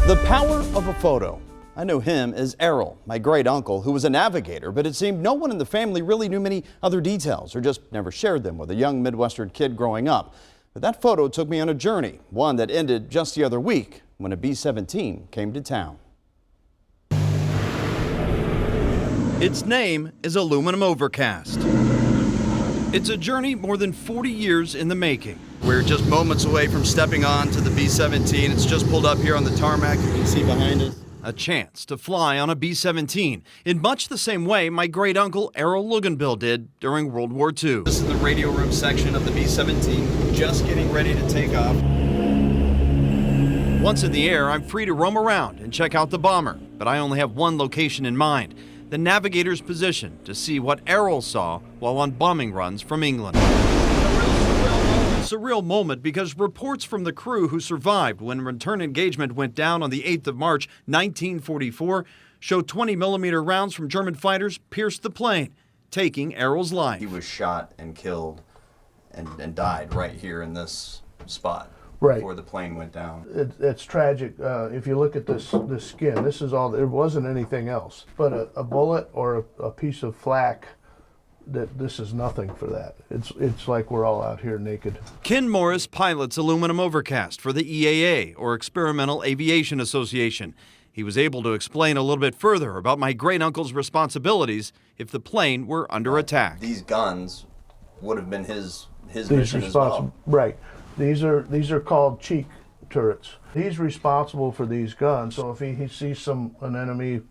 The power of a photo. I knew him as Errol, my great uncle, who was a navigator, but it seemed no one in the family really knew many other details or just never shared them with a young Midwestern kid growing up. But that photo took me on a journey, one that ended just the other week when a B-17 came to town. Its name is Aluminum Overcast. It's a journey more than 40 years in the making. We're just moments away from stepping on to the B-17. It's just pulled up here on the tarmac. You can see behind it. A chance to fly on a B-17 in much the same way my great uncle Errol Luginbill did during World War II. This is the radio room section of the B-17, just getting ready to take off. Once in the air, I'm free to roam around and check out the bomber, but I only have one location in mind: the navigator's position to see what Errol saw while on bombing runs from England. Surreal moment because reports from the crew who survived when return engagement went down on the 8th of March, 1944, show 20mm rounds from German fighters pierced the plane, taking Errol's life. He was shot and killed and died right here in this spot. Right before the plane went down. It's tragic. If you look at this skin, this is all. There wasn't anything else, but a bullet or a piece of flak. This is nothing for that. It's like we're all out here naked. Ken Morris pilots Aluminum Overcast for the EAA, or Experimental Aviation Association. He was able to explain a little bit further about my great uncle's responsibilities if the plane were under attack. These guns would have been his mission as well. Right. These are called cheek turrets. He's responsible for these guns, so if he sees an enemy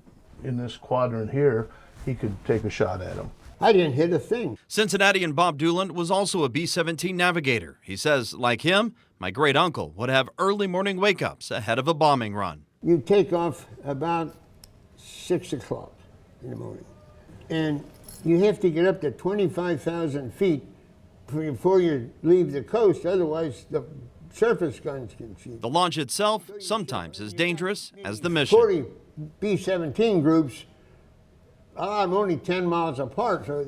in this quadrant here, he could take a shot at him. I didn't hit a thing. Cincinnatian Bob Doolan was also a B-17 navigator. He says, like him, my great uncle would have early morning wake-ups ahead of a bombing run. You take off about 6 o'clock in the morning, and you have to get up to 25,000 feet before you leave the coast, otherwise the surface guns can shoot. The launch itself sometimes as dangerous as the mission. 40 B-17 groups, I'm only 10 miles apart, so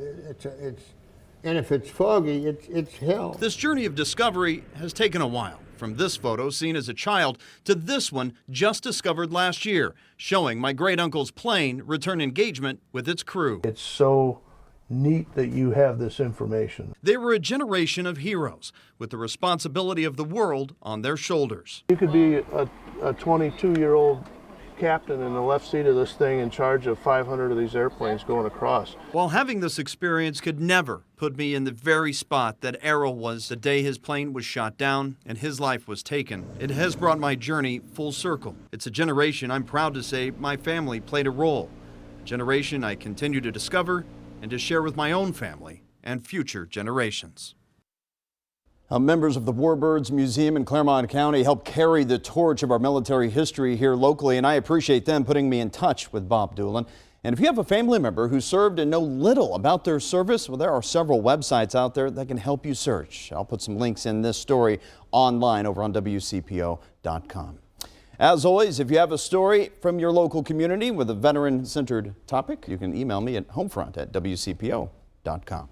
and if it's foggy, it's hell. This journey of discovery has taken a while, from this photo seen as a child to this one just discovered last year, showing my great uncle's plane return engagement with its crew. It's so neat that you have this information. They were a generation of heroes with the responsibility of the world on their shoulders. You could be a 22-year-old captain in the left seat of this thing in charge of 500 of these airplanes going across. While having this experience could never put me in the very spot that Errol was the day his plane was shot down and his life was taken, it has brought my journey full circle. It's a generation I'm proud to say my family played a role. A generation I continue to discover and to share with my own family and future generations. Members of the Warbirds Museum in Claremont County help carry the torch of our military history here locally, and I appreciate them putting me in touch with Bob Doolan. And if you have a family member who served and know little about their service, well, there are several websites out there that can help you search. I'll put some links in this story online over on WCPO.com. As always, if you have a story from your local community with a veteran-centered topic, you can email me at homefront@WCPO.com.